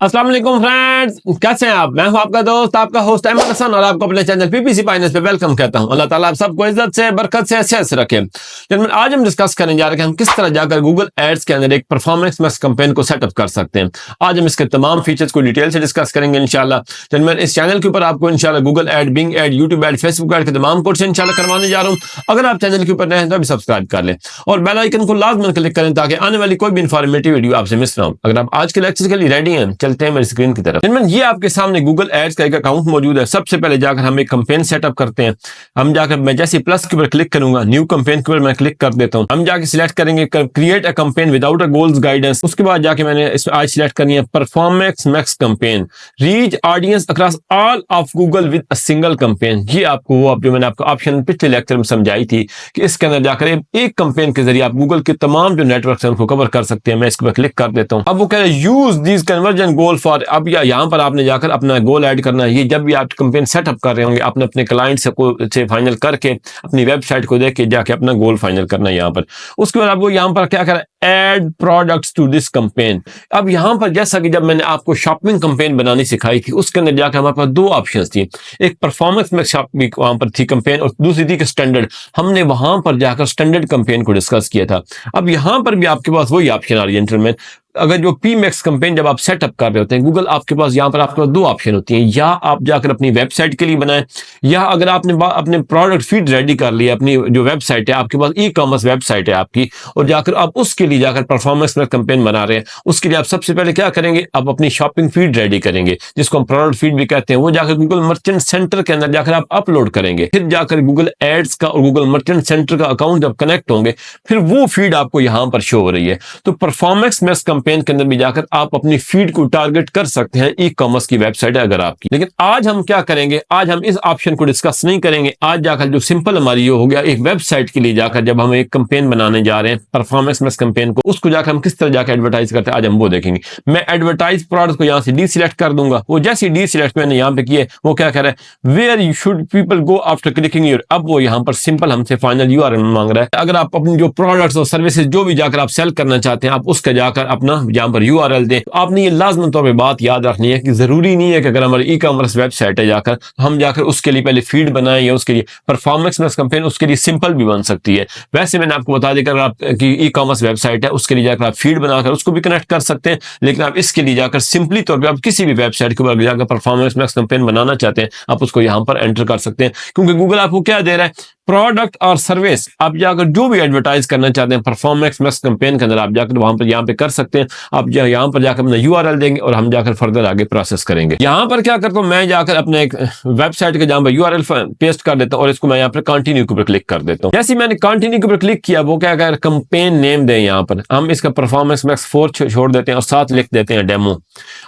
अस्सलाम वालेकुम फ्रेंड्स, कैसे हैं आप? मैं हूं आपका दोस्त, आपका होस्ट अहमद हसन और आपको अपने चैनल पीपीसी फाइनेंस पे वेलकम कहता हूं। अल्लाह ताला आप सबको इज्जत से, बरकत से, अच्छे से रखे। जनाब, आज हम डिस्कस करने जा रहे हैं कि हम किस तरह जाकर गूगल एड्स के अंदर एक परफॉर्मेंस मैक्स कैंपेन को सेटअप कर सकते हैं। आज हम इसके तमाम फीचर्स को डिटेल से डिस्कस करेंगे इंशाल्लाह। जनाब, इस चैनल के ऊपर आपको इंशाल्लाह Google ad, Bing ad, YouTube ad, Facebook ad के तमाम कोर्स इंशाल्लाह करवाने जा रहा हूँ। अगर आप चैनल के ऊपर नए हैं तो अभी सब्सक्राइब कर लें और बेल आइकन को लाजमन क्लिक करें ताकि आने वाली कोई भी इंफॉर्मेटिव वीडियो आपसे मिस ना हो। अगर आप आज के लेक्चर के लिए रेडी हैं, चलते हैं मेरी स्क्रीन की तरफ। ये आपके सामने गूगल एड्स का एक अकाउंट मौजूद है। सबसे पहले जाकर हम एक कैंपेन सेटअप करते हैं। हम जाकर, मैं जैसे प्लस के ऊपर क्लिक करूंगा, न्यू कैंपेन के ऊपर मैं क्लिक कर देता हूं। हम जाके सिलेक्ट करेंगे create a campaign without a goals guidance. उसके बाद जाके मैंने आज सिलेक्ट करनी है performance max campaign, reach audience across all of Google with a single campaign. ये आपको वो जो मैंने आपको ऑप्शन पिछले लेक्चर में समझाई थी कि इसके अंदर जाकर एक कैंपेन के जरिए आप गूगल के तमाम जो नेटवर्क है उनको कवर कर सकते हैं। मैं इसके ऊपर क्लिक कर देता हूँ। अब वो कह रहे हैं use this conversion goal for, अब यहाँ पर आपने जाकर अपना गोल ऐड करना है। ये जब भी आप कैंपेन सेटअप कर रहे होंगे, आपने अपने क्लाइंट से फाइनल करके अपनी वेबसाइट को देख के जाके अपना गोल फाइनल करना है यहाँ पर। उसके बाद आपको यहाँ पर क्या करें, add products to this campaign. अब यहाँ पर जैसा कि जब मैंने आपको शॉपिंग कैंपेन बनानी सिखाई थी, उसके अंदर जाकर हमारे पास दो ऑप्शंस थी। एक परफॉर्मेंस में शॉपिंग वहां पर थी कैंपेन और दूसरी थी कि स्टैंडर्ड। हमने वहां पर जाकर स्टैंडर्ड कैंपेन को डिस्कस किया था। अब यहाँ पर भी आपके पास वही ऑप्शन आ रही है जेंटलमैन। अगर जो पी मैक्स कैंपेन जब आप सेटअप कर रहे होते हैं, गूगल आपके पास यहाँ पर आपके पास दो ऑप्शन होती हैं। या आप जाकर अपनी वेबसाइट के लिए बनाएं, या अगर आपने अपने प्रोडक्ट फीड रेडी कर लिया, अपनी जो वेबसाइट है आपके पास, ई कॉमर्स वेबसाइट है आपकी, और जाकर आप उसके लिए जाकर परफॉर्मेंस में कैंपेन बना रहे हैं, उसके लिए आप सबसे पहले क्या करेंगे, आप अपनी शॉपिंग फीड रेडी करेंगे, जिसको हम प्रोडक्ट फीड भी कहते हैं। वो जाकर गूगल मर्चेंट सेंटर के अंदर जाकर आप अपलोड करेंगे। फिर जाकर गूगल एड्स का और गूगल मर्चेंट सेंटर का अकाउंट जब कनेक्ट होंगे, फिर वो फीड आपको यहाँ पर शो हो रही है। तो परफॉर्मेंस मैक्स कैंपेन के अंदर भी जाकर आप अपनी फीड को टारगेट कर सकते हैं। ई कॉमर्स की वेबसाइट है अगर आपकी। लेकिन आज हम क्या करेंगे, आज हम इस ऑप्शन को डिस्कस नहीं करेंगे। आज जाकर जो सिंपल हमारी हो गया, एक वेबसाइट के लिए जाकर जब हम एक कैंपेन बनाने जा रहे हैं परफॉर्मेंस मैक्स कैंपेन को, उसको जाकर हम किस तरह जाकर एडवर्टाइज करते हैं, आज हम वो देखेंगे। मैं एडवर्टाइज प्रोडक्ट को यहां से डी सिलेक्ट कर दूंगा। वो जैसे डी सिलेक्ट मैंने यहां पे किए, वो क्या कह रहा है, where you should people go after clicking your. अब वो यहां पर सिंपल हमसे फाइनल यूआरएल मांग रहा है। अगर आप अपनी जो प्रोडक्ट्स और सर्विसेज जो भी जाकर आप सेल करना चाहते हैं, आप उसका जाकर अपना यहां पर यूआरएल दें। आपने ये लाजमन तौर पे बात याद रखनी है कि जरूरी नहीं है कि अगर हमारी ई कॉमर्स वेबसाइट है जाकर हम जाकर उसके लिए पहले फीड बनाएं, या उसके लिए परफॉर्मेंस मैक्स कैंपेन उसके लिए सिंपल भी बन सकती है। वैसे मैंने आपको बता दिया, अगर आपकी ई कॉमर्स वेबसाइट है उसके लिए जाकर आप फीड बनाकर उसको भी कनेक्ट कर सकते हैं। लेकिन आप इसके लिए जाकर सिंपली तौर पर आप किसी भी वेबसाइट के ऊपर जाकर परफॉर्मेंस मैक्स कैंपेन बनाना चाहते हैं, आप उसको यहाँ पर एंटर कर सकते हैं। क्योंकि गूगल आपको क्या दे रहा है, प्रोडक्ट और सर्विस आप जाकर जो भी एडवर्टाइज करना चाहते हैं परफॉर्मेंस मैक्स कैंपेन के अंदर, आप जाकर वहां पर यहाँ पे कर सकते हैं। आप यहाँ पर जाकर अपना यूआरएल देंगे और हम जाकर फर्दर आगे प्रोसेस करेंगे। यहाँ पर क्या करता हूँ, मैं जाकर अपने एक वेबसाइट के जहां पर यूआरएल पेस्ट कर देता हूँ और इसको मैं यहाँ पर कंटिन्यू के ऊपर क्लिक कर देता हूँ। जैसे मैंने कंटिन्यू के ऊपर क्लिक किया, वो क्या कर कैंपेन नेम दें, यहाँ पर हम इसका परफॉर्मेंस मैक्स 4 छोड़ देते हैं और साथ लिख देते हैं डेमो।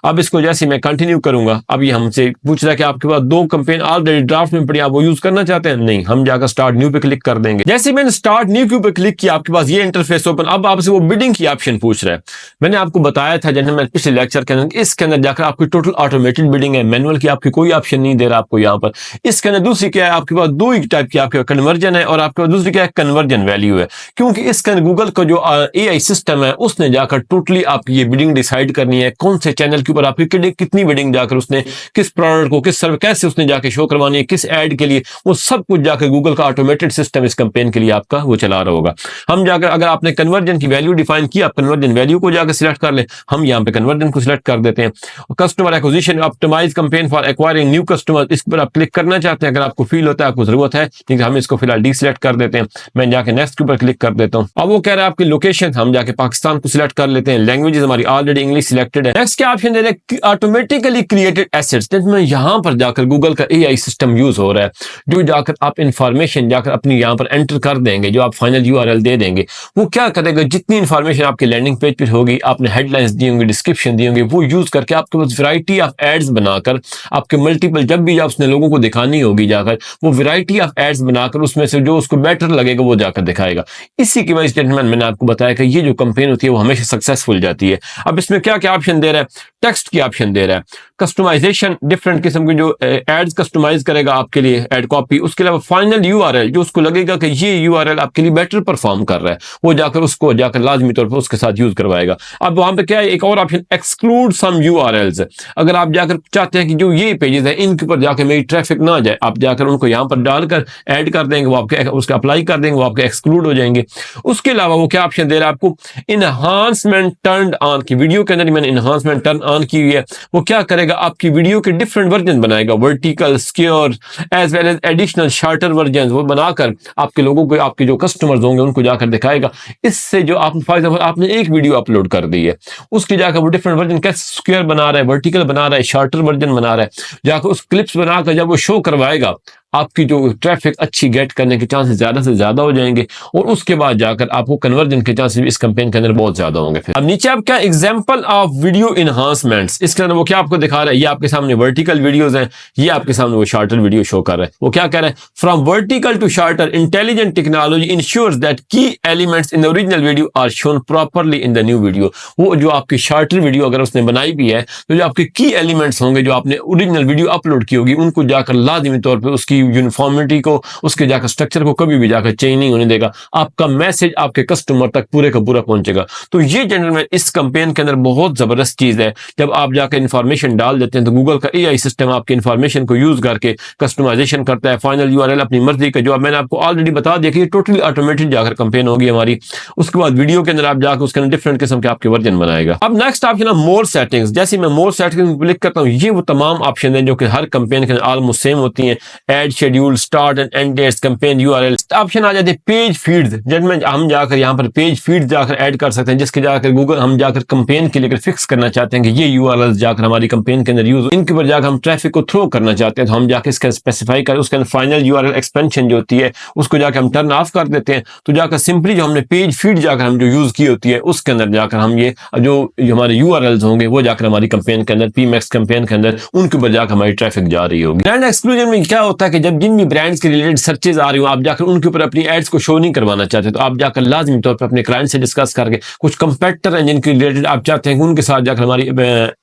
अब इसको जैसे मैं कंटिन्यू करूंगा, अब ये हमसे पूछ रहा है कि आपके पास दो कैंपेन ऑलरेडी ड्राफ्ट में पड़ी, आप वो यूज करना चाहते हैं? नहीं, हम जाकर स्टार्ट न्यू पे क्लिक कर देंगे। जैसे मैंने स्टार्ट न्यू के ऊपर क्लिक किया, आपके पास ये इंटरफेस ओपन। अब आपसे वो बिडिंग की ऑप्शन पूछ रहा है। मैंने आपको बताया था जैसे मैं पिछले लेक्चर के अंदर, इसके अंदर जाकर आपकी टोटल ऑटोमेटेड बिडिंग है, मैनुअल की आपकी कोई ऑप्शन नहीं दे रहा आपको यहाँ पर। इसके अंदर दूसरी क्या है, आपके पास दो ही टाइप की आपके कन्वर्जन है और आपके पास दूसरी क्या है, कन्वर्जन वैल्यू है। क्योंकि इसके अंदर गूगल का जो एआई सिस्टम है उसने जाकर टोटली आपकी ये बिडिंग डिसाइड करनी है, कौन से चैनल के ऊपर आपकी कितनी बिडिंग जाकर उसने किस प्रोडक्ट को किस सर्विस कैसे उसने जाकर शो करवानी है, किस एड के लिए, वो सब कुछ जाकर गूगल का ऑटोमेटेड सिस्टम इस कैंपेन के लिए आपका वो चला रहा होगा। हम जाकर अगर आपने कन्वर्जन की वैल्यू डिफाइन की, आप कन्वर्जन वैल्यू को जाकर सिलेक्ट कर लें। हम यहाँ पे कन्वर्जन को सिलेक्ट कर देते हैं। Customer acquisition optimise campaign for acquiring new customer, इस पर आप क्लिक करना चाहते हैं अगर आपको फील होता है आपको जरूरत है, लेकिन हम इसको फिलहाल डी सिलेक्ट कर देते हैं। मैं जाके नेक्स्ट के ऊपर क्लिक कर देता हूँ। अब वो कह रहा है आपकी लोकेशन, हम जाके पाकिस्तान को सिलेक्ट कर लेते हैं। लैंग्वेजेस हमारी ऑलरेडी इंग्लिश सिलेक्टेड है। नेक्स्ट क्या ऑप्शन दे रहे हैं, ऑटोमेटिकली क्रिएटेड एसेट्स। में यहाँ पर जाकर गूगल का एआई सिस्टम यूज हो रहा है, जो जाकर आप इंफॉर्मेशन जाकर अपनी यहाँ पर एंटर कर देंगे, जो आप फाइनल यूआरएल दे देंगे, वो क्या करेगा, जितनी इंफॉर्मेशन आपके लैंडिंग पेज पर होगी, आपने हेडलाइंस दी होंगी, डिस्क्रिप्शन दी होंगी, वो यूज करके आपके पास वैरायटी ऑफ एड्स बनाकर आपके मल्टीपल, जब भी उसने लोगों को दिखानी होगी जाकर, वो वैरायटी ऑफ एड्स बनाकर उसमें से जो उसको बेटर लगेगा वो जाकर दिखाएगा। इसी की वजह से मैंने आपको बताया कि ये जो कैंपेन होती है वो हमेशा सक्सेसफुल जाती है। अब इसमें क्या क्या ऑप्शन दे रहा है, टेक्स्ट की ऑप्शन दे रहा है। कस्टमाइजेशन, डिफरेंट किस्म की जो एड्स कस्टमाइज करेगा आपके लिए एड कॉपी। उसके अलावा फाइनल यूआरएल, जो उसको लगेगा कि ये यूआरएल आपके लिए बेटर परफॉर्म कर रहा है, वो जाकर उसको जाकर लाजमी तौर पर उसके साथ यूज करवाएगा। अब वहां पे क्या है, एक और ऑप्शन एक्सक्लूड सम यूआरएल्स। अगर आप जाकर चाहते हैं कि जो ये पेजेस है इनके ऊपर जाकर मेरी ट्रैफिक ना जाए, आप जाकर उनको यहाँ पर डालकर ऐड कर देंगे, वो आपके उसका अप्लाई कर देंगे, वो आपके एक्सक्लूड हो जाएंगे। उसके अलावा वो क्या ऑप्शन दे रहा है आपको, इनहांसमेंट टर्न ऑन की। वीडियो के अंदर मैंने इनहांसमेंट टर्न ऑन की हुई है। वो क्या करेगा, आपकी वीडियो के डिफरेंट वर्जन बनाएगा, vertical, square, as well as additional shorter version, वो बनाकर आपके लोगों को, आपके जो कस्टमर्स होंगे उनको जाकर दिखाएगा। इससे जो आप फॉर एग्जाम्पल आपने एक वीडियो अपलोड कर दी है, उसकी जाकर वो डिफरेंट वर्जन कैसे स्क्वायर बना रहा है, वर्टिकल बना रहा है, शॉर्टर वर्जन बना रहा है, जाकर उस क्लिप्स बनाकर जब वो शो करवाएगा, आपकी जो ट्रैफिक अच्छी गेट करने के चांसेस ज्यादा से ज्यादा हो जाएंगे, और उसके बाद जाकर आपको कन्वर्जन के चांसेस भी इस कैंपेन के अंदर बहुत ज्यादा होंगे। फिर अब नीचे आप क्या एग्जांपल ऑफ वीडियो इनहांसमेंट्स, इसके अंदर वो क्या आपको दिखा रहा है, ये आपके सामने वर्टिकल वीडियोस हैं, ये आपके सामने वो शॉर्टर वीडियो शो कर रहा है। वो क्या कह रहा है, from vertical to shorter intelligent technology ensures that key elements in the original video are shown properly in the new video. वो जो आपकी शॉर्टर वीडियो अगर उसने बनाई भी है, तो जो आपके की एलिमेंट्स होंगे, जो आपने ओरिजिनल वीडियो अपलोड की होगी, उनको जाकर लाजिमी तौर पर उसकी यूनिफॉर्मिटी को, उसके जाकर स्ट्रक्चर को कभी भी जाकर चेंज नहीं होने देगा। आपका मैसेज आपके कस्टमर तक पूरे का पूरा पहुंचेगा। तो ये जनरल इस कैंपेन के अंदर बहुत जबरदस्त चीज है। जब आप जाकर इंफॉर्मेशन डाल देते हैं तो गूगल का एआई सिस्टम आपकी इंफॉर्मेशन को यूज करके कस्टमाइजेशन करता है, फाइनल यूआरएल अपनी मर्जी का, जो अब मैंने आपको ऑलरेडी बता दिया कि ये टोटली ऑटोमेटेड जाकर कैंपेन होगी हमारी। उसके बाद वीडियो के अंदर आप जाकर उसके अंदर डिफरेंट किस्म के आपके वर्जन बनाएगा। अब नेक्स्ट ऑप्शन है मोर सेटिंग्स। जैसे मैं मोर सेटिंग्स क्लिक करता हूँ, ये वो तमाम ऑप्शन है जो कि हर कैंपेन के अंदर ऑलमोस्ट सेम होती हैं। Ad schedule, start and end dates, campaign URL. Option आ जाते हैं पेज फीड्स, जिनमें हम जाकर यहाँ पर पेज फीड जाकर ऐड कर सकते हैं, जिसके जाकर गूगल हम जाकर कैंपेन के लिए फिक्स करना चाहते हैं कि ये यूआरएल जाकर हमारी कैंपेन के अंदर यूज, इनके ऊपर जाकर हम ट्रैफिक को थ्रो करना चाहते हैं, तो हम जाकर इसका स्पेसिफाई कर, उसके अंदर फाइनल यूआरएल एक्सपेंशन जो होती है उसको जाकर हम टर्न ऑफ कर देते हैं। तो जाकर सिंपली जो हमने पेज फीड जाकर हम जो यूज की होती है उसके अंदर जाकर हम ये जो हमारे यूआरएल्स होंगे वो जाकर हमारी कैंपेन के अंदर, पीमैक्स कैंपेन के अंदर, उनके ऊपर जाकर हमारी ट्रैफिक जा रही होगी। ब्रांड एक्सक्लूजन में क्या होता है कि जब जिन भी ब्रांड्स के रिलेटेड सर्चेज आ रही हो, आप जाकर उनके ऊपर अपनी एड्स को शो नहीं करवाना चाहते, तो आप जाकर लाजमी तौर पर अपने क्लाइंट से डिस्कस करके, कुछ कंपेटिटर हैं जिनके रिलेटेड आप चाहते हैं कि उनके साथ जाकर हमारी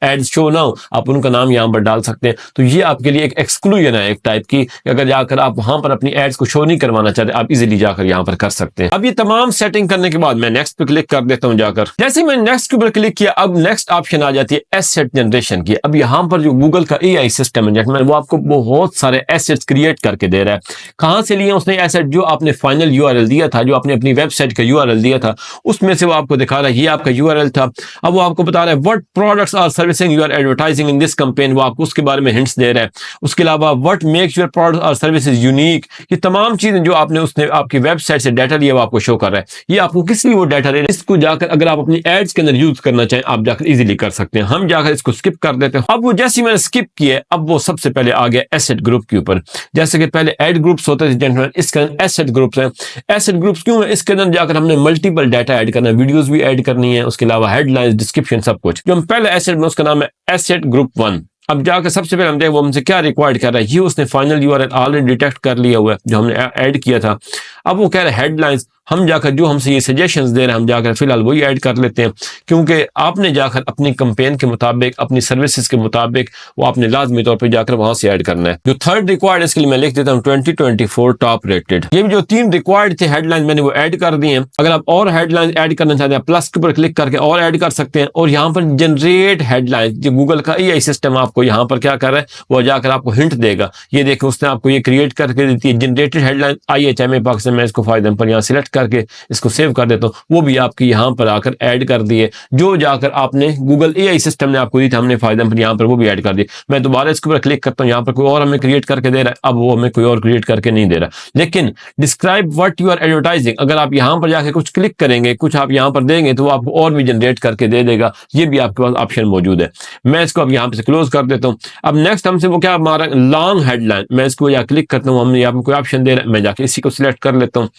एड्स शो ना हो, आप उनका नाम यहाँ पर डाल सकते हैं। तो ये आपके लिए एक एक्सक्लूजन है एक टाइप की, अगर जाकर आप वहां पर अपनी एड्स को शो नहीं करवाना चाहते, आप इजीली जाकर यहाँ पर कर सकते हैं। अब ये तमाम सेटिंग करने के बाद मैं नेक्स्ट पे क्लिक कर देता हूँ जाकर। जैसे मैं नेक्स्ट के ऊपर क्लिक किया, अब नेक्स्ट ऑप्शन आ जाती है एसेट जनरेशन की। अब यहाँ पर जो गूगल का एआई सिस्टम है, वो आपको बहुत सारे एसेट्स क्रिएट करके दे रहा है। कहां से लिए उसने एसेट, जो आपने फाइनल यूआरएल दिया था, जो आपने अपनी वेबसाइट का यूआरएल दिया था, उसमें से वो आपको दिखा रहा है ये आपका यूआरएल था। अब वो आपको बता रहा है what products or servicing you are advertising in this campaign, वो आपको उसके बारे में हिंट्स दे रहा है। उसके अलावा what makes your products or services unique, ये तमाम चीजें जो आपने उसने आपकी वेबसाइट से डाटा लिया वो आपको शो कर रहा है। ये आपको किस लिए वो डाटा दे रहा है, इसको जाकर अगर आप अपनी एड्स के अंदर यूज करना चाहें, आप जाकर इजीली कर सकते हैं। हम जाकर इसको स्किप कर देते हैं। अब वो जैसे मैंने स्किप किया, अब वो सबसे पहले आ गया एसेट ग्रुप के ऊपर। जैसे कि पहले एड ग्रुप्स होते थे जेंटलमैन, इसके अंदर एसेट ग्रुप्स हैं। एसेट ग्रुप्स क्यों है, इसके अंदर जाकर हमने मल्टीपल डाटा ऐड करना है, वीडियोस भी ऐड करनी है, उसके अलावा हेडलाइंस, डिस्क्रिप्शन, सब कुछ। जो हम पहले एसेट में, उसका नाम है एसेट ग्रुप 1। अब जाकर सबसे पहले हम देखें वो हमसे क्या रिक्वायर्ड कर रहा है। ये उसने फाइनल यूआरएल ऑलरेडी डिटेक्ट कर लिया हुआ है जो हमने ऐड किया था। अब वो कह रहा है हेडलाइंस, हम जाकर जो हमसे ये सजेशंस दे रहे हैं हम जाकर फिलहाल वही ऐड कर लेते हैं, क्योंकि आपने जाकर अपनी कैंपेन के मुताबिक, अपनी सर्विसेज के मुताबिक वो आपने लाजमी तौर पे जाकर वहां से ऐड करना है। जो थर्ड रिक्वायर्ड, इसके लिए मैं लिख देता हूँ 2024 टॉप रेटेड। ये भी जो 3 रिक्वायर्ड थे हेडलाइन, मैंने वो ऐड कर दिए हैं। अगर आप और हेडलाइन ऐड करना चाहते हैं, प्लस के ऊपर क्लिक करके और ऐड कर सकते हैं। और यहाँ पर जनरेट हेडलाइन, जो गूगल का एआई सिस्टम आपको यहाँ पर क्या कर रहा है, वो जाकर आपको हिंट देगा। ये देखें उसने आपको ये क्रिएट करके देती है जनरेटेड हेडलाइन IHMA पाकिस्तान। मैं इसको फायदे पर यहाँ सिलेक्ट करके इसको सेव कर देता हूँ, वो भी आपकी यहाँ पर आकर ऐड कर दिए, जो जाकर आपने गूगल एआई सिस्टम ने आपको दी थी, हमने फायदा पर यहाँ पर वो भी ऐड कर दी। मैं दोबारा इसके ऊपर क्लिक करता हूँ, यहाँ पर कोई और हमें क्रिएट करके दे रहा है, अब वो हमें कोई और क्रिएट करके नहीं दे रहा। लेकिन describe what you are advertising, अगर आप यहाँ पर जाके कुछ क्लिक करेंगे, कुछ आप यहाँ पर देंगे, तो वो आपको और भी जनरेट करके दे देगा। ये भी आपके पास ऑप्शन मौजूद है। मैं इसको अब यहाँ पे से क्लोज कर देता हूँ। अब नेक्स्ट हमसे वो क्या मारा, लॉन्ग हेडलाइन। मैं इसको यहाँ क्लिक करता हूँ, हमने यहाँ पर कोई ऑप्शन दे रहा है, मैं जाके इसी को सिलेक्ट कर लेता हूँ।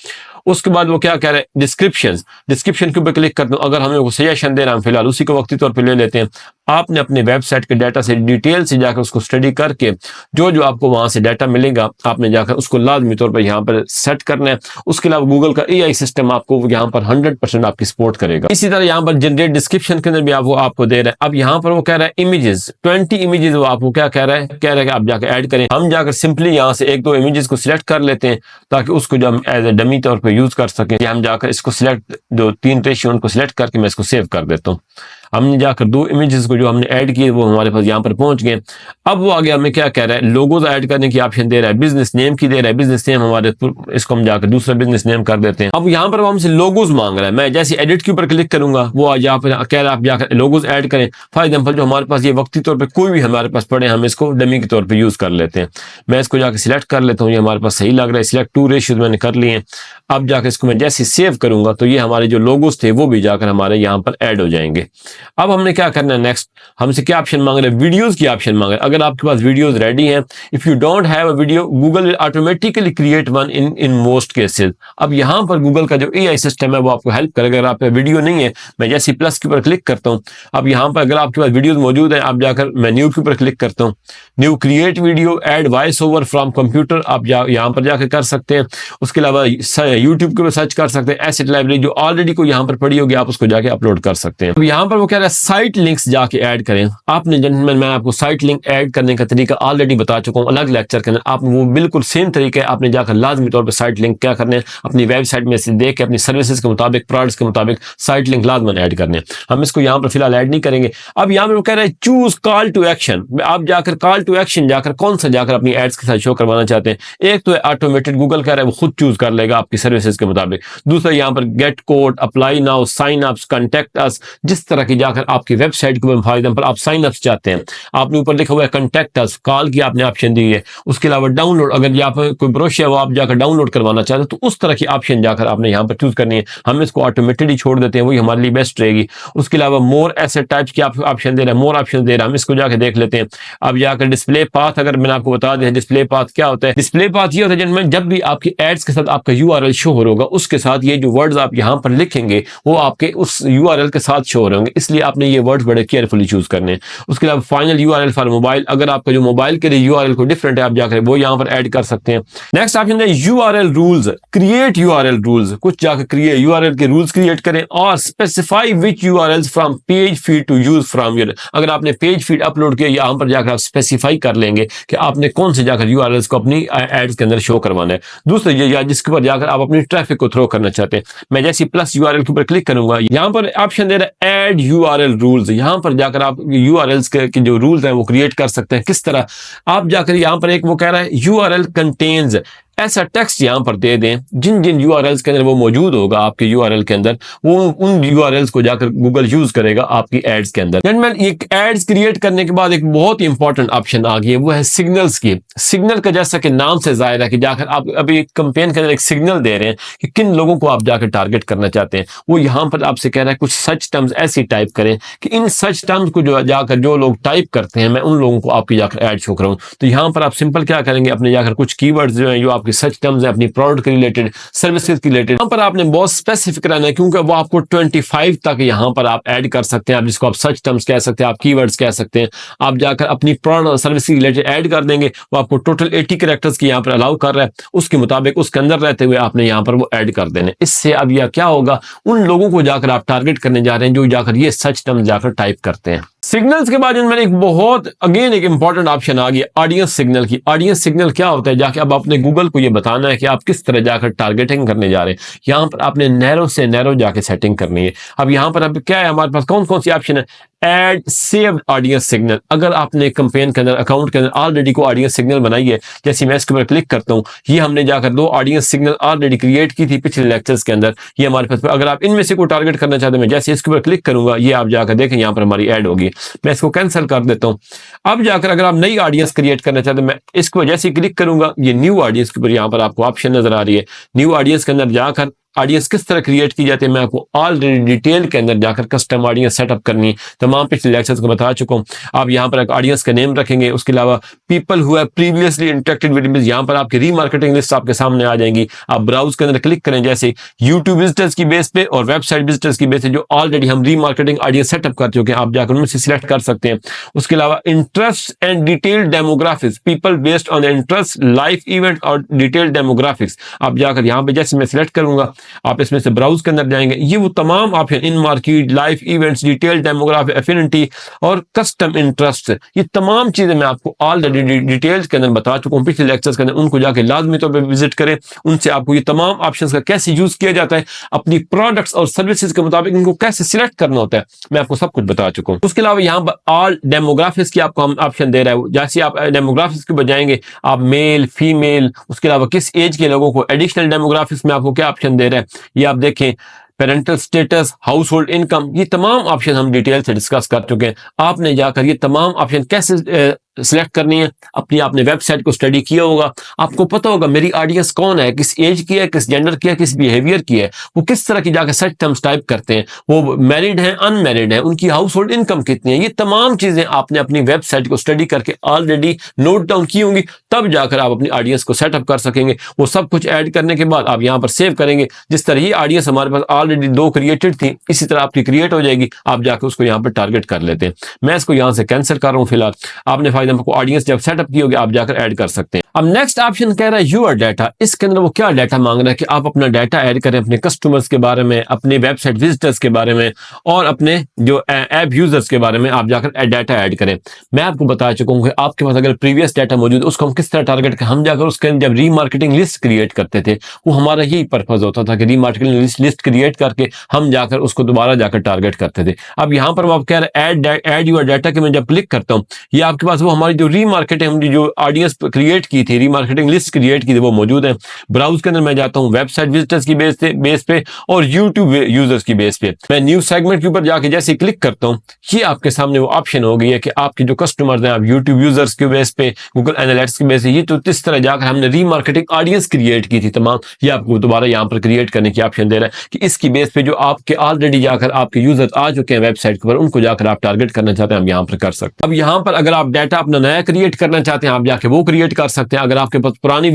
उसके बाद वो क्या कह रहे हैं, डिस्क्रिप्शन के ऊपर क्लिक करता हूँ। अगर हमें वो सजेशन दे रहा है, फिलहाल उसी को वक्ती तौर पे ले लेते हैं। आपने अपने वेबसाइट के डाटा से डिटेल से जाकर उसको स्टडी करके जो जो आपको वहां से डाटा मिलेगा आपने जाकर उसको लाजमी तौर पर यहाँ पर सेट करना है। उसके अलावा गूगल का एआई सिस्टम आपको यहाँ पर 100% आपकी सपोर्ट करेगा। इसी तरह यहाँ पर जनरेट डिस्क्रिप्शन के अंदर भी वो आपको दे रहा है। अब यहाँ पर वो कह रहा है इमेजेस 20 इमेजेस, वो आपको क्या कह रहा है कि आप जाकर ऐड करें। हम जाकर सिंपली यहाँ से एक दो इमेजेस को सिलेक्ट कर लेते हैं ताकि उसको जो हम एज ए डमी तौर पर यूज कर सकें। हम जाकर इसको सिलेक्ट जो 3 रेशियो उनको सिलेक्ट करके मैं इसको सेव कर देता हूँ। हमने जाकर 2 इमेजेस को जो हमने ऐड किए वो हमारे पास यहाँ पर पहुंच गए। अब वो आगे हमें क्या कह रहा है, लोगोज ऐड करने की ऑप्शन दे रहा है, बिजनेस नेम की दे रहा है। बिजनेस नेम हमारे, इसको हम जाकर दूसरा बिजनेस नेम कर देते हैं। अब यहाँ पर वो हमसे लोगोज मांग रहा है। मैं जैसे एडिट के ऊपर क्लिक करूंगा वो यहाँ पर कह रहा है आप जाकर लोगोज ऐड करें। फॉर एग्जाम्पल जो हमारे पास ये वक्ती तौर पर कोई भी हमारे पास पड़े हम इसको डमी के तौर पर यूज कर लेते हैं। मैं इसको जाकर सिलेक्ट कर लेता हूँ, ये हमारे पास सही लग रहा है। सिलेक्ट 2 रेशियोज मैंने कर लिए। अब जाकर इसको मैं जैसे सेव करूंगा तो ये हमारे जो लोगोज थे वो भी जाकर हमारे यहाँ पर ऐड हो जाएंगे। अब हमने क्या करना है नेक्स्ट, हमसे क्या ऑप्शन मांग रहे हैं, वीडियोस की ऑप्शन मांग रहे हैं। अगर आपके पास वीडियोस रेडी हैं, if you don't have a video Google will automatically create one in most cases. अब यहाँ पर गूगल का जो एआई सिस्टम है वो आपको हेल्प करेगा। अगर आप पे वीडियो नहीं है, मैं जैसे प्लस के ऊपर क्लिक करता हूँ, अब यहाँ पर अगर आपके पास वीडियोस मौजूद है आप जाकर मैं न्यू के ऊपर क्लिक करता हूँ, new create video add voice over from computer आप यहाँ पर जाकर कर सकते हैं। उसके अलावा यूट्यूब के ऊपर सर्च कर सकते हैं एसेट लाइब्रेरी जो ऑलरेडी को यहाँ पर पड़ी होगी, आप उसको जाके अपलोड कर सकते हैं। अब यहाँ पर वो कह रहा है साइट लिंक्स जाके ऐड करें। आपने जेंटलमैन मैं आपको साइट लिंक ऐड करने का तरीका ऑलरेडी बता चुका हूँ अलग लेक्चर के अंदर। आप वो बिल्कुल सेम तरीके आपने जाकर लाजमी तौर पर साइट लिंक क्या करने हैं, अपनी वेबसाइट में से देख के अपनी सर्विसेज के मुताबिक प्रोडक्ट्स के मुताबिक साइट लिंक लाजमन ऐड करने हैं। हम इसको यहाँ पर फिलहाल ऐड नहीं करेंगे। अब यहाँ पर वो कह रहे हैं चूज कॉल टू एक्शन। आप जाकर कॉल टू एक्शन जाकर कौन सा जाकर अपनी एड्स के साथ शो करवाना चाहते हैं। एक तो ऑटोमेटेड, गूगल कह रहा है वो खुद चूज कर लेगा आपकी सर्विसेज के मुताबिक। दूसरा यहाँ पर get code, apply now, sign ups, contact us, जिस तरह की जाकर आपकी वेबसाइट के फॉर एग्जांपल आप साइन अप्स चाहते हैं, आपने ऊपर लिखा हुआ है कॉन्टेक्ट अस, कॉल की आपने ऑप्शन दी है। उसके अलावा डाउनलोड, अगर यहाँ पर कोई ब्रोशर है वो आप जाकर डाउनलोड करवाना चाहते हैं तो उस तरह की ऑप्शन जाकर आपने यहाँ पर चूज करनी है। हम इसको ऑटोमेटेडली छोड़ देते हैं, वही हमारे लिए बेस्ट रहेगी। उसके अलावा मोर एसेट टाइप्स की ऑप्शन दे रहा है, मोर ऑप्शन दे रहा है, हम इसको जाकर देख लेते हैं। अब जाकर डिस्प्ले पाथ, अगर मैंने आपको बता दिया डिस्प्ले पाथ क्या होता है। डिस्प्ले पाथ ये होता है जिनमें जब भी आपकी एड्स के साथ आपका यूआरएल शो हो होगा उसके साथ ये जो वर्ड्स आप यहाँ पर लिखेंगे वो आपके उस यूआरएल के साथ शो हो रहे होंगे, इसलिए आपने ये वर्ड्स बड़े केयरफुली चूज करने हैं। उसके अलावा फाइनल यूआरएल फॉर मोबाइल, अगर आपका जो मोबाइल के लिए यूआरएल को डिफरेंट है आप जाकर वो यहाँ पर ऐड कर सकते हैं। नेक्स्ट ऑप्शन है URL rules, create URL rules, कुछ जाकर क्रिएट यूआरएल के रूल्स क्रिएट करें और specify which URLs from page feed to use from your. अगर आपने पेज फीड अपलोड किया यहाँ पर जाकर आप स्पेसिफाई कर लेंगे कि आपने कौन से जाकर यूआरएल्स को अपनी एड्स के अंदर शो करवाना है। दूसरा ये या जिसके ऊपर जाकर आप अपनी ट्रैफिक को थ्रो करना चाहते हैं, मैं जैसे प्लस यूआरएल के ऊपर क्लिक करूंगा यहाँ पर ऑप्शन दे रहा है ऐड यूआरएल रूल्स। यहाँ पर जाकर आप यूआरएल्स के जो रूल्स हैं वो क्रिएट कर सकते हैं। किस तरह, आप जाकर यहाँ पर एक वो कह रहा है यूआरएल कंटेन्स, ऐसा टेक्स्ट यहां पर दे दें जिन जिन यूआरएल्स के अंदर वो मौजूद होगा आपके यूआरएल के अंदर, वो उन यूआरएल्स को जाकर गूगल यूज करेगा आपकी एड्स के अंदर। जेंटलमैन एक एड्स क्रिएट करने के बाद एक बहुत ही इंपॉर्टेंट ऑप्शन आ गई है, वो है सिग्नल्स की। सिग्नल का जैसा कि नाम से जाहिर है कि जाकर आप अभी एक कैंपेन के अंदर एक सिग्नल दे रहे हैं कि किन लोगों को आप जाकर टारगेट करना चाहते हैं। वो यहां पर आपसे कह रहा है कुछ सच टर्म्स ऐसी टाइप करें कि इन सच टर्म्स को जो जाकर जो लोग टाइप करते हैं मैं उन लोगों को आपकी जाकर एड शो कराऊं। तो यहां पर आप सिंपल क्या करेंगे, अपने जाकर कुछ कीवर्ड्स जो हैं जो आपकी सच टर्म्स है अपनी प्रोडक्ट के रिलेटेड, सर्विसेज के रिलेटेड, यहाँ पर आपने बहुत स्पेसिफिक रहना है क्योंकि वो आपको 25 तक यहाँ पर आप ऐड कर सकते हैं। आप जिसको आप सच टर्म्स कह सकते हैं, आप कीवर्ड्स कह सकते हैं। आप जाकर अपनी प्रोडक्ट सर्विस के रिलेटेड ऐड कर देंगे, वो आपको टोटल 80 कैरेक्टर्स की यहाँ पर अलाउ कर रहा है, उसके मुताबिक उसके अंदर रहते हुए आपने यहाँ पर वो ऐड कर देने। इससे अब यह क्या होगा, उन लोगों को जाकर आप टारगेट करने जा रहे हैं जो जाकर ये सच टर्म्स जाकर टाइप करते हैं। सिग्नल्स के बाद मैंने एक बहुत अगेन एक इंपॉर्टेंट ऑप्शन आ गया ऑडियंस सिग्नल की। ऑडियंस सिग्नल क्या होता है, जाके अब आपने गूगल को ये बताना है कि आप किस तरह जाकर टारगेटिंग करने जा रहे हैं। यहाँ पर आपने नैरो से नैरो जाके सेटिंग करनी है। अब यहाँ पर अब क्या है, हमारे पास कौन कौन सी ऑप्शन है, एड सेव्ड ऑडियंस सिग्नल। अगर आपने कैंपेन के अंदर अकाउंट के अंदर ऑलरेडी को ऑडियंस सिग्नल बनाई है, जैसे मैं इसके ऊपर क्लिक करता हूँ, ये हमने जाकर 2 ऑडियंस सिग्नल ऑलरेडी क्रिएट की थी पिछले लेक्चर्स के अंदर, ये हमारे पास। अगर आप इनमें से को टारगेट करना चाहते हैं, मैं जैसे इसके ऊपर क्लिक करूंगा ये आप जाकर देखें यहाँ पर हमारी ऐड होगी। मैं इसको कैंसिल कर देता हूँ। अब जाकर अगर आप नई ऑडियंस क्रिएट करना चाहते हैं, मैं इसको जैसे क्लिक करूंगा ये न्यू ऑडियंस के ऊपर यहाँ पर आपको ऑप्शन नजर आ रही है। न्यू ऑडियंस के अंदर जाकर ऑडियंस किस तरह क्रिएट की जाती है, मैं आपको ऑलरेडी डिटेल के अंदर जाकर कस्टम ऑडियंस सेटअप करनी तमाम पिछले लेक्चर्स को बता चुका हूँ। आप यहाँ पर एक ऑडियंस का नेम रखेंगे, उसके अलावा people who have previously interacted with image, यहाँ पर आपकी रीमार्केटिंग लिस्ट आपके सामने आ जाएंगी। आप ब्राउज के अंदर क्लिक करें, जैसे यूट्यूब विजिटर्स की बेस पे और वेबसाइट विजिटर्स की बेस पे जो ऑलरेडी हम रीमार्केटिंग ऑडियंस सेटअप कर चुके हैं, आप जाकर उनमें से सिलेक्ट कर सकते हैं। उसके अलावा interest and detailed demographics, people based on interest, live event और डिटेल्ड डेमोग्राफिक्स, आप जाकर यहाँ पे जैसे मैं सिलेक्ट करूंगा, आप इसमें से ब्राउज के अंदर जाएंगे, ये वो तमाम option in market, live events, detailed demographic, affinity और कस्टम इंटरेस्ट, ये तमाम चीजें मैं आपको ऑलरेडी डिटेल्स के अंदर बता चुका हूँ पिछले लेक्चर्स के अंदर। उनको जाके लाजमी तौर पर विजिट करें, उनसे आपको ये तमाम ऑप्शंस का कैसे यूज किया जाता है, अपनी प्रोडक्ट्स और सर्विसेज के मुताबिक इनको कैसे सिलेक्ट करना होता है, मैं आपको सब कुछ बता चुका हूँ। उसके अलावा यहाँ पर ऑल डेमोग्राफिक्स की आपको हम ऑप्शन दे रहा है। जैसे आप डेमोग्राफिक्स के बजाएंगे, आप मेल, फीमेल, उसके अलावा किस एज के लोगों को, एडिशनल डेमोग्राफिक्स में आपको क्या ऑप्शन दे रहा है, ये आप देखें, parental status, house hold income, ये तमाम ऑप्शन हम डिटेल से डिस्कस कर चुके हैं। आपने जाकर ये तमाम ऑप्शन कैसे सिलेक्ट करनी है, अपनी आपने वेबसाइट को स्टडी किया होगा, आपको पता होगा मेरी ऑडियंस कौन है, किस एज की है, किस जेंडर की है, किस बिहेवियर की है, वो किस तरह की जाकर सर्च टर्म्स टाइप करते हैं, वो मैरिड हैं, अनमैरिड हैं, उनकी हाउस होल्ड इनकम कितनी है, ये तमाम चीजें आपने अपनी वेबसाइट को स्टडी करके ऑलरेडी नोट डाउन की होंगी, तब जाकर आप अपनी ऑडियंस को सेटअप कर सकेंगे। वो सब कुछ ऐड करने के बाद आप यहाँ पर सेव करेंगे। जिस तरह ये ऑडियंस हमारे पास ऑलरेडी 2 क्रिएटेड थी, इसी तरह आपकी क्रिएट हो जाएगी, आप जाकर उसको यहाँ पर टारगेट कर लेते हैं। मैं इसको यहाँ से कैंसिल कर रहा हूँ फिलहाल। आपने फायदा को ऑडियंस जब सेटअप की होगी, आप जाकर ऐड कर सकते हैं। अब नेक्स्ट ऑप्शन कह रहा है यूर डाटा। इसके अंदर वो क्या डाटा मांग रहा है कि आप अपना डाटा ऐड करें, अपने कस्टमर्स के बारे में, अपने वेबसाइट विजिटर्स के बारे में और अपने जो ऐप यूजर्स के बारे में आप जाकर डाटा ऐड करें। मैं आपको बता चुका हूँ कि आपके पास अगर प्रीवियस डाटा मौजूद है, उसको हम किस तरह टारगेट करें। हम जाकर उसके जब रीमार्केटिंग लिस्ट क्रिएट करते थे, वो हमारा यही पर्पज होता था कि रीमार्केटिंग लिस्ट क्रिएट करके हम जाकर उसको दोबारा जाकर टारगेट करते थे। अब यहाँ पर आप कह रहे हैं ऐड यूर डाटा के, मैं जब क्लिक करता हूँ, ये आपके पास वो हमारी जो रीमार्केटिंग जो ऑडियंस क्रिएट की थी, रीमार्केटिंग लिस्ट क्रिएट की थी, वो मौजूद है। ब्राउज के अंदर मैं जाता हूँ वेबसाइट विजिटर्स की बेस पे और यूट्यूब यूजर्स की बेस पे। मैं न्यू सेगमेंट के ऊपर जाके जैसे क्लिक करता हूँ, ये आपके सामने वो ऑप्शन हो गई है कि आपके जो कस्टमर्स हैं, आप यूट्यूब यूजर्स के बेस पे, गूगल एनालिटिक्स की बेस पे, ये तो इस तरह जाकर हमने रीमार्केटिंग ऑडियंस क्रिएट की थी तमाम, ये आपको दोबारा यहाँ पर क्रिएट करने की ऑप्शन दे रहा है कि इसकी बेस पे जो आपके ऑलरेडी जाकर आपके यूजर्स आ चुके हैं वेबसाइट के ऊपर, उनको जाकर आप टारगेट करना चाहते हैं, हम यहाँ पर कर सकते हैं। अब यहाँ पर अगर आप डाटा अपना नया क्रिएट करना चाहते हैं, आप जाके वो क्रिएट कर सकते हैं। अगर आपके पास पुरानी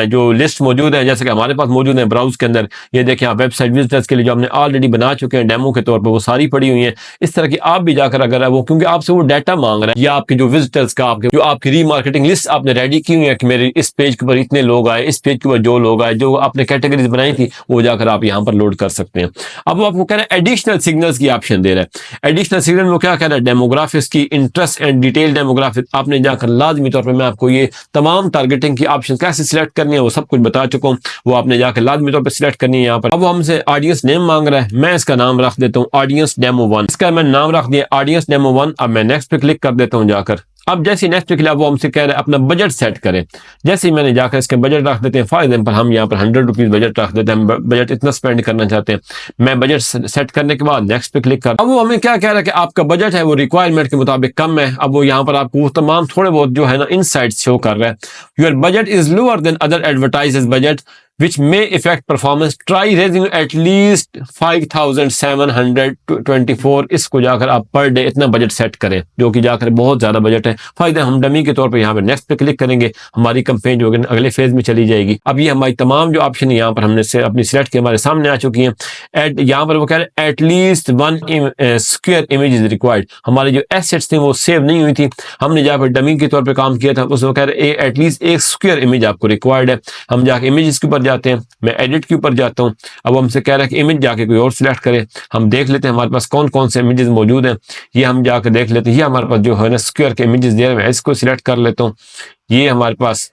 जो लिस्ट मौजूद है, जैसे कि हमारे पास मौजूद है ब्राउज के अंदर, ये देखें आप वेबसाइट विजिटर्स के लिए जो हमने ऑलरेडी बना चुके हैं डेमो के तौर पर, वो सारी पड़ी हुई है। इस तरह की आप भी जाकर अगर वो, क्योंकि आपसे वो डाटा मांग रहा है, या आपके जो विजिटर्स का आपके जो आपकी रीमार्केटिंग लिस्ट आपने रेडी की हुई है कि मेरे इस पेज के ऊपर इतने लोग आए, इस पेज के ऊपर जो लोग आए, जो आपने कैटेगरीज बनाई थी, वो जाकर आप यहाँ पर लोड कर सकते हैं। अब वो आपको कह रहा है एडिशनल सिग्नल्स की ऑप्शन दे रहा है। एडिशनल सिग्नल वो क्या कह रहा है, डेमोग्राफिक्स की, इंटरेस्ट एंड डिटेल डेमोग्राफिक, आपने जाकर लाजमी तौर पर, मैं आपको ये तमाम टारगेटिंग की ऑप्शन कैसे सिलेक्ट करनी है वो सब कुछ बता चुका हूँ, वो आपने जाकर लाजमी तौर पर सिलेक्ट करनी है यहाँ पर। अब वो हमसे ऑडियंस नेम मांग रहा है, मैं इसका नाम रख देता हूँ ऑडियंस डेमो 1, इसका मैं नाम रख दिया ऑडियंस डेमो 1। अब मैं नेक्स्ट पे क्लिक कर देता हूँ जाकर। अब जैसे नेक्स्ट पे क्लिक, वो हमसे कह रहा है अपना बजट सेट करें। जैसे ही मैंने जाकर इसके बजट रख देते हैं, फॉर एग्जांपल हम यहाँ पर 100 रुपीज बजट रख देते हैं, हम बजट इतना स्पेंड करना चाहते हैं। मैं बजट सेट करने के बाद नेक्स्ट पे क्लिक कर, अब वो हमें क्या कह रहा है कि आपका बजट है वो रिक्वायरमेंट के मुताबिक कम है। अब वो यहाँ पर आपको तमाम थोड़े बहुत जो है ना इनसाइट्स शो कर रहा है। Your budget is lower than other advertisers budget which may affect performance, try raising at least 5,724। इसको जाकर आप पर डे इतना बजट सेट करें, जो कि जाकर बहुत ज्यादा बजट है। फायदा हम डमी के तौर पे यहाँ पे नेक्स्ट पे क्लिक करेंगे, हमारी कंपेन जो है अगले फेज में चली जाएगी। अब ये हमारी तमाम जो ऑप्शन यहाँ पर हमने से अपनी सिलेक्ट के हमारे सामने आ चुकी हैं। यहाँ पर वो कह रहे हैं at least 1 square image is required. हमारे जो एसेट्स थे वो सेव नहीं हुई थी, हमने जहाँ पर डमी के तौर पर काम किया था, उसमें कह रहे एटलीस्ट 1 स्क्वायर इमेज आपको रिक्वायर्ड है। हम जाके इमेज के ऊपर जाते हैं, मैं एडिट के ऊपर जाता हूं। अब हमसे कह रहा है कि इमेज जाके कोई और सिलेक्ट करें। हम देख लेते हैं हमारे पास कौन कौन से इमेजेस मौजूद हैं, ये हम जाकर देख लेते हैं। ये हमारे पास जो है ना स्क्वायर के इमेजेस दे रहे हैं, मैं इसको सिलेक्ट कर लेता हूँ। ये हमारे पास,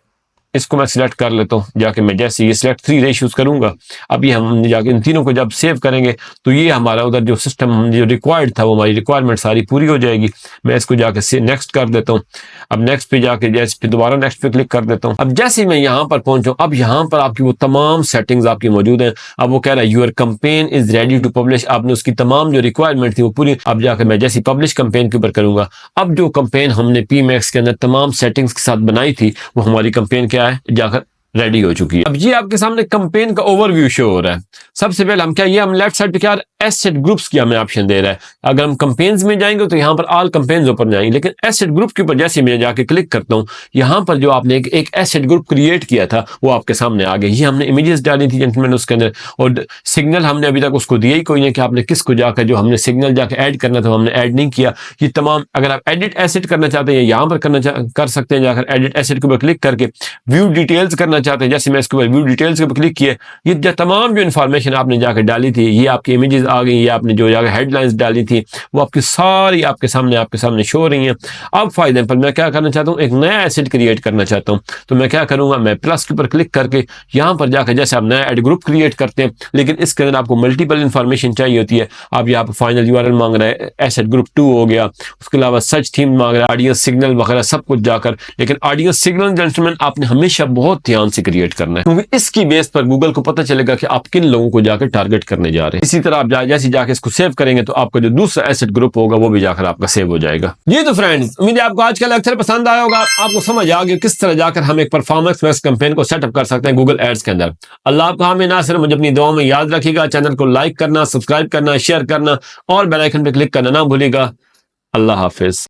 इसको मैं सिलेक्ट कर लेता हूँ जाके। मैं जैसे ये सिलेक्ट 3 रेशियोज करूंगा, अभी हम जाके इन तीनों को जब सेव करेंगे तो ये हमारा उधर जो सिस्टम जो रिक्वायर्ड था, वो हमारी रिक्वायरमेंट सारी पूरी हो जाएगी। मैं इसको जाके नेक्स्ट कर देता हूँ। अब नेक्स्ट पे जाके जैसे फिर दोबारा नेक्स्ट पे क्लिक कर देता हूँ। अब जैसे ही मैं यहाँ पर पहुंचूं, अब यहाँ पर आपकी वो तमाम सेटिंग्स आपकी मौजूद हैं। अब वो कह रहा है your campaign is ready to publish. आपने उसकी तमाम जो रिक्वायरमेंट थी वो पूरी, अब जाकर मैं जैसे पब्लिश कंपेन के ऊपर करूंगा, अब जो कंपेन हमने PMax के अंदर तमाम सेटिंग्स के साथ बनाई थी, वो हमारी कंपेन क्या है, जाकर रेडी हो चुकी है। अब ये आपके सामने कैंपेन का ओवरव्यू शो हो रहा है। सबसे पहले हम क्या, ये हम लेफ्ट साइड पे क्या एसेट ग्रुप्स की हमें ऑप्शन दे रहा है। अगर हम कैंपेन्स में जाएंगे तो यहाँ पर ऑल कैंपेन्स ऊपर जाएंगे, लेकिन एसेट ग्रुप के ऊपर जैसे मैं जाके क्लिक करता हूँ, यहाँ पर जो आपने एक एसेट ग्रुप क्रिएट किया था वो आपके सामने आ गया। ये हमने इमेजेस डाली थी जेंटलमैन उसके अंदर, और सिग्नल हमने अभी तक उसको दिया ही कोई नहीं कि आपने किसको जाकर जो हमने सिग्नल जाकर ऐड करना था हमने ऐड नहीं किया। ये तमाम अगर आप एडिट एसेट करना चाहते हैं यहाँ पर कर सकते हैं, जाकर एडिट एसेट के ऊपर क्लिक करके व्यू डिटेल्स करना चाहते हैं, जैसे मैं इसके ऊपर व्यू डिटेल्स के ऊपर क्लिक किया, ये जो तमाम जो इन्फॉर्मेशन आपने जाकर डाली थी, ये आपकी इमेजेस आ गई, ये आपने जो जाकर हेडलाइंस डाली थी वो आपकी सारी आपके सामने शो हो रही हैं। अब फॉर एग्जांपल मैं क्या करना चाहता हूँ, एक नया एसेट क्रिएट करना चाहता हूँ, तो मैं क्या करूंगा, मैं प्लस के ऊपर क्लिक करके यहाँ पर जाकर जैसे आप नया एड ग्रुप क्रिएट करते हैं, लेकिन इसके अंदर आपको मल्टीपल इन्फॉर्मेशन चाहिए होती है। आप यहाँ पर फाइनल यूआरएल मांग रहा है, एसेट ग्रुप 2 हो गया, उसके अलावा सर्च थीम मांग रहा है, ऑडियंस सिग्नल वगैरह सब कुछ जाकर, लेकिन ऑडियंस सिग्नल जेंटलमैन आपने हमेशा बहुत ध्यान से क्रिएट करना है, क्योंकि इसकी बेस पर गूगल को पता चलेगा कि आप किन लोगों को जाकर टारगेट करने जा रहे हैं। इसी तरह आप जैसे जाके इसको सेव करेंगे तो आपका जो दूसरा एसेट ग्रुप होगा वो भी जाकर आपका सेव हो जाएगा। जी तो फ्रेंड्स, उम्मीद है आपको आज का लेक्चर पसंद आया होगा, आपको समझ आ गया किस तरह जाकर हम एक परफॉर्मेंस बेस्ड कैंपेन को सेटअप कर सकते हैं गूगल एड्स के अंदर। अल्लाह आपका हामी नासिर, मुझे अपनी दुआ में याद रखिएगा। चैनल को लाइक करना, सब्सक्राइब करना, शेयर करना और बेल आइकन पे क्लिक करना ना भूलिएगा। अल्लाह हाफिज।